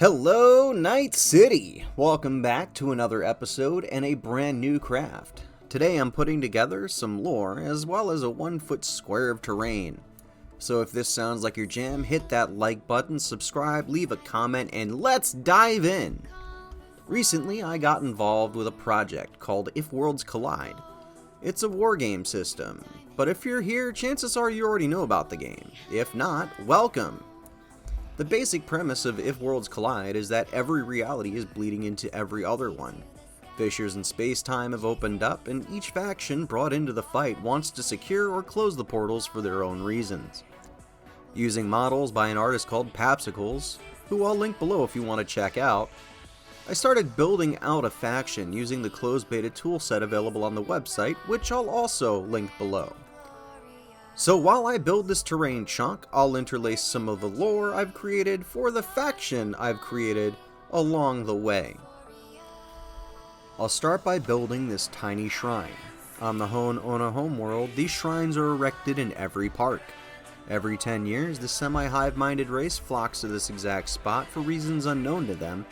Hello, Night City! Welcome back to another episode and a brand new craft. Today I'm putting together some lore as well as a 1-foot square of terrain. So if this sounds like your jam, hit that like button, subscribe, leave a comment, and let's dive in! Recently I got involved with a project called If Worlds Collide. It's a wargame system, but if you're here, chances are you already know about the game. If not, welcome! The basic premise of If Worlds Collide is that every reality is bleeding into every other one. Fissures in space-time have opened up, and each faction brought into the fight wants to secure or close the portals for their own reasons. Using models by an artist called Papsikels, who I'll link below if you want to check out, I started building out a faction using the closed beta toolset available on the website, which I'll also link below. So while I build this terrain chunk, I'll interlace some of the lore I've created for the faction I've created along the way. I'll start by building this tiny shrine. On the Ona homeworld, these shrines are erected in every park. Every 10 years, the semi-hive-minded race flocks to this exact spot for reasons unknown to them,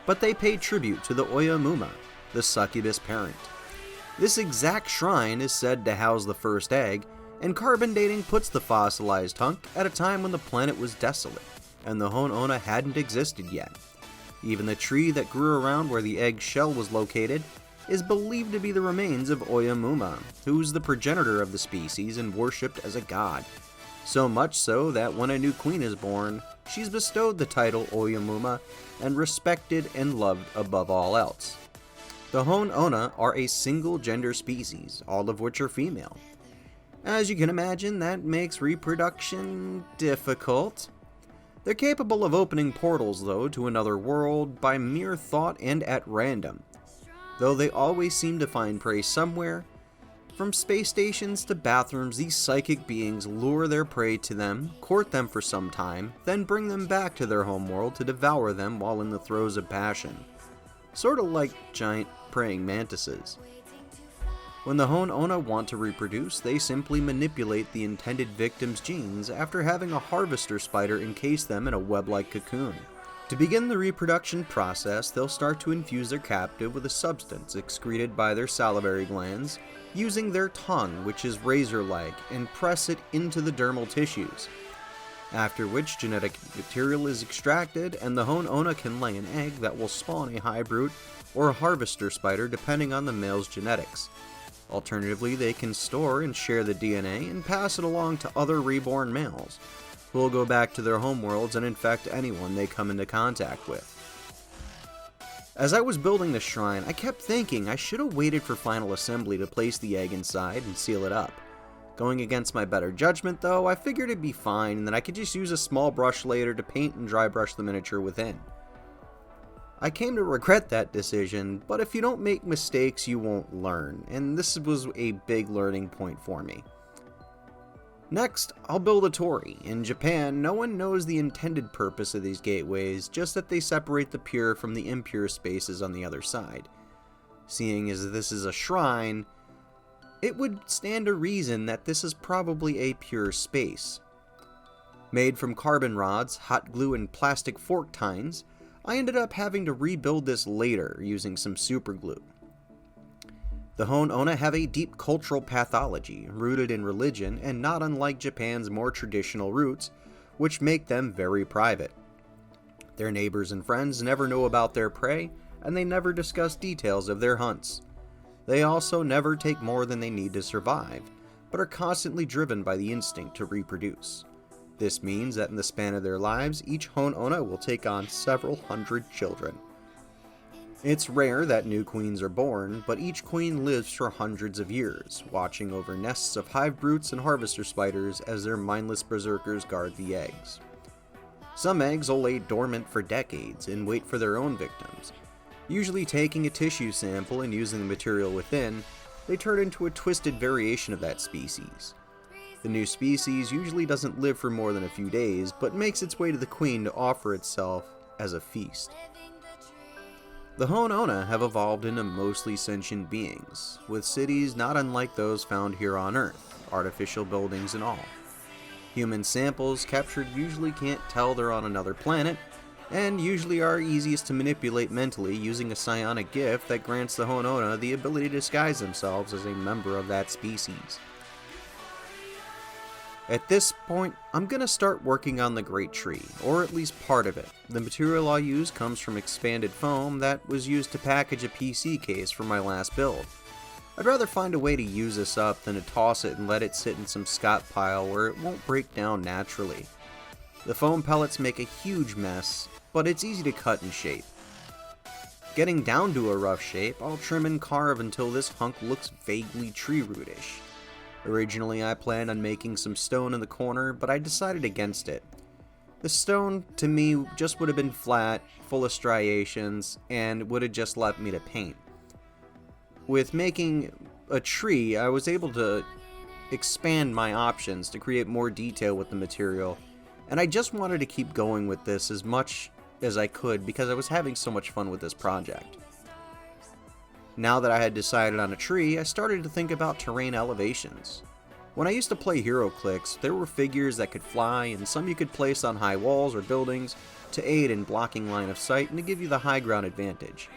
but they pay tribute to the Oyamuma, the succubus parent. This exact shrine is said to house the first egg, and carbon dating puts the fossilized hunk at a time when the planet was desolate, and the Ona hadn't existed yet. Even the tree that grew around where the egg shell was located is believed to be the remains of Oyamuma, who's the progenitor of the species and worshipped as a god. So much so that when a new queen is born, she's bestowed the title Oyamuma and respected and loved above all else. The Ona are a single-gender species, all of which are female. As you can imagine, that makes reproduction difficult. They're capable of opening portals, though, to another world by mere thought and at random. Though they always seem to find prey somewhere. From space stations to bathrooms, these psychic beings lure their prey to them, court them for some time, then bring them back to their homeworld to devour them while in the throes of passion. Sort of like giant praying mantises. When the Ona want to reproduce, they simply manipulate the intended victim's genes after having a harvester spider encase them in a web-like cocoon. To begin the reproduction process, they'll start to infuse their captive with a substance excreted by their salivary glands, using their tongue, which is razor-like, and press it into the dermal tissues. After which genetic material is extracted, and the Ona can lay an egg that will spawn a hybrid or a harvester spider depending on the male's genetics. Alternatively, they can store and share the DNA and pass it along to other reborn males, who will go back to their homeworlds and infect anyone they come into contact with. As I was building the shrine, I kept thinking I should have waited for final assembly to place the egg inside and seal it up. Going against my better judgment though, I figured it'd be fine and that I could just use a small brush later to paint and dry brush the miniature within. I came to regret that decision, but if you don't make mistakes, you won't learn, and this was a big learning point for me. Next, I'll build a torii. In Japan, no one knows the intended purpose of these gateways, just that they separate the pure from the impure spaces on the other side. Seeing as this is a shrine, it would stand to reason that this is probably a pure space. Made from carbon rods, hot glue, and plastic fork tines, I ended up having to rebuild this later using some superglue. The Ona have a deep cultural pathology, rooted in religion and not unlike Japan's more traditional roots, which make them very private. Their neighbors and friends never know about their prey, and they never discuss details of their hunts. They also never take more than they need to survive, but are constantly driven by the instinct to reproduce. This means that in the span of their lives, each Ona will take on several hundred children. It's rare that new queens are born, but each queen lives for hundreds of years, watching over nests of hive brutes and harvester spiders as their mindless berserkers guard the eggs. Some eggs will lay dormant for decades and wait for their own victims. Usually taking a tissue sample and using the material within, they turn into a twisted variation of that species. The new species usually doesn't live for more than a few days, but makes its way to the queen to offer itself as a feast. The Ona have evolved into mostly sentient beings, with cities not unlike those found here on Earth, artificial buildings and all. Human samples captured usually can't tell they're on another planet, and usually are easiest to manipulate mentally using a psionic gift that grants the Honona the ability to disguise themselves as a member of that species. At this point, I'm going to start working on the Great Tree, or at least part of it. The material I'll use comes from expanded foam that was used to package a PC case for my last build. I'd rather find a way to use this up than to toss it and let it sit in some scot pile where it won't break down naturally. The foam pellets make a huge mess, but it's easy to cut and shape. Getting down to a rough shape, I'll trim and carve until this hunk looks vaguely tree rootish. Originally, I planned on making some stone in the corner, but I decided against it. The stone, to me, just would have been flat, full of striations, and would have just left me to paint. With making a tree, I was able to expand my options to create more detail with the material, and I just wanted to keep going with this as much as I could because I was having so much fun with this project. Now that I had decided on a tree, I started to think about terrain elevations. When I used to play HeroClix, there were figures that could fly, and some you could place on high walls or buildings to aid in blocking line of sight and to give you the high ground advantage.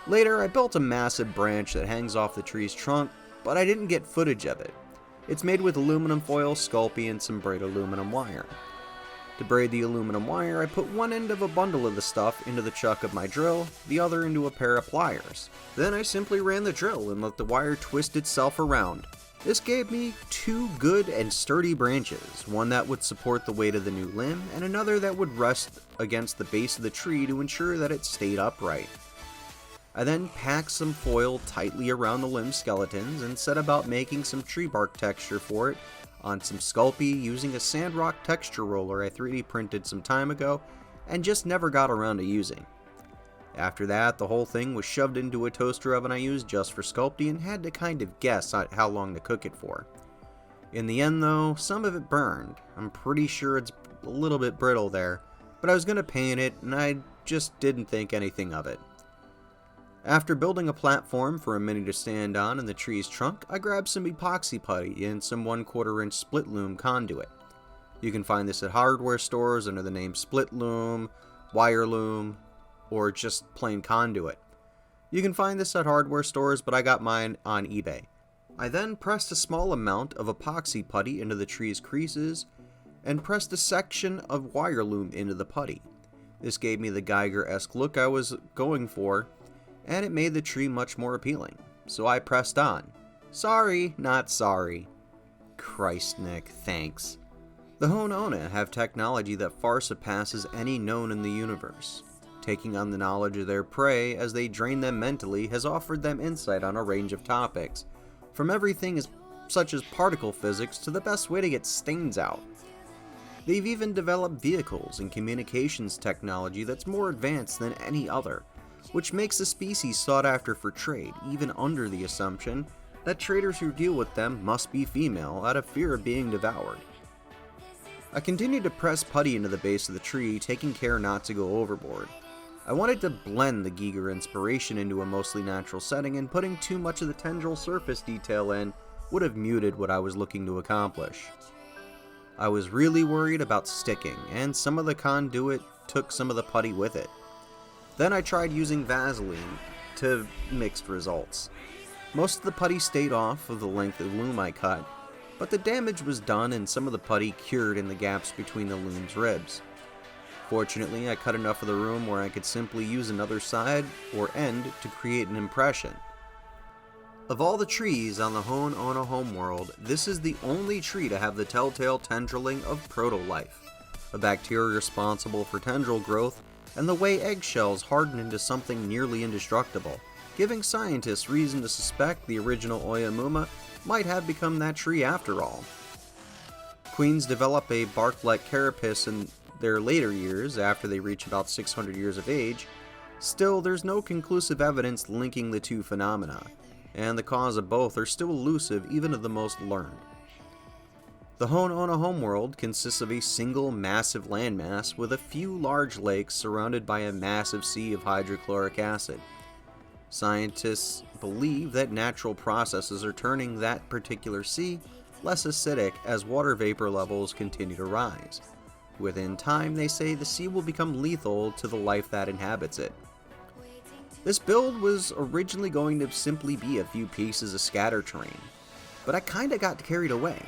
Later, I built a massive branch that hangs off the tree's trunk, but I didn't get footage of it. It's made with aluminum foil, Sculpey, and some braid aluminum wire. To braid the aluminum wire, I put one end of a bundle of the stuff into the chuck of my drill, the other into a pair of pliers. Then I simply ran the drill and let the wire twist itself around. This gave me two good and sturdy branches, one that would support the weight of the new limb, and another that would rest against the base of the tree to ensure that it stayed upright. I then packed some foil tightly around the limb skeletons and set about making some tree bark texture for it on some Sculpey using a sandrock texture roller I 3D printed some time ago and just never got around to using. After that, the whole thing was shoved into a toaster oven I used just for Sculpey and had to kind of guess at how long to cook it for. In the end though, some of it burned. I'm pretty sure it's a little bit brittle there, but I was going to paint it and I just didn't think anything of it. After building a platform for a mini to stand on in the tree's trunk, I grabbed some epoxy putty and some 1/4 inch split loom conduit. You can find this at hardware stores under the name split loom, wire loom, or just plain conduit. You can find this at hardware stores, but I got mine on eBay. I then pressed a small amount of epoxy putty into the tree's creases and pressed a section of wire loom into the putty. This gave me the Geiger-esque look I was going for, and it made the tree much more appealing. So I pressed on. Sorry, not sorry. Christ, Nick, thanks. The Honona have technology that far surpasses any known in the universe. Taking on the knowledge of their prey as they drain them mentally has offered them insight on a range of topics, from everything such as particle physics to the best way to get stains out. They've even developed vehicles and communications technology that's more advanced than any other, which makes the species sought after for trade, even under the assumption that traders who deal with them must be female out of fear of being devoured. I continued to press putty into the base of the tree, taking care not to go overboard. I wanted to blend the Giger inspiration into a mostly natural setting, and putting too much of the tendril surface detail in would have muted what I was looking to accomplish. I was really worried about sticking, and some of the conduit took some of the putty with it. Then I tried using Vaseline, to mixed results. Most of the putty stayed off of the length of loom I cut, but the damage was done and some of the putty cured in the gaps between the loom's ribs. Fortunately, I cut enough of the room where I could simply use another side or end to create an impression. Of all the trees on the Honona homeworld, this is the only tree to have the telltale tendriling of proto-life, a bacteria responsible for tendril growth and the way eggshells harden into something nearly indestructible, giving scientists reason to suspect the original Oyamuma might have become that tree after all. Queens develop a bark-like carapace in their later years, after they reach about 600 years of age. Still, there's no conclusive evidence linking the two phenomena, and the cause of both are still elusive even to the most learned. The Honona homeworld consists of a single massive landmass with a few large lakes surrounded by a massive sea of hydrochloric acid. Scientists believe that natural processes are turning that particular sea less acidic as water vapor levels continue to rise. Within time, they say the sea will become lethal to the life that inhabits it. This build was originally going to simply be a few pieces of scatter terrain, but I kinda got carried away.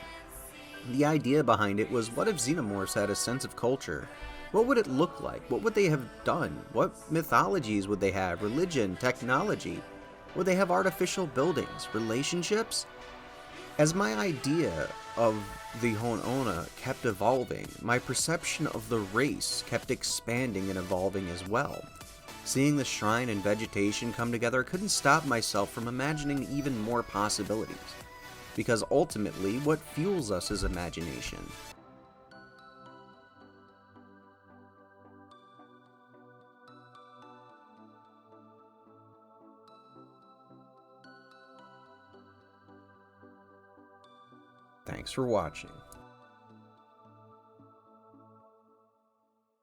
The idea behind it was, what if xenomorphs had a sense of culture? What would it look like? What would they have done? What mythologies would they have? Religion? Technology? Would they have artificial buildings? Relationships? As my idea of the Honona kept evolving, my perception of the race kept expanding and evolving as well. Seeing the shrine and vegetation come together, I couldn't stop myself from imagining even more possibilities. Because ultimately, what fuels us is imagination. Thanks for watching.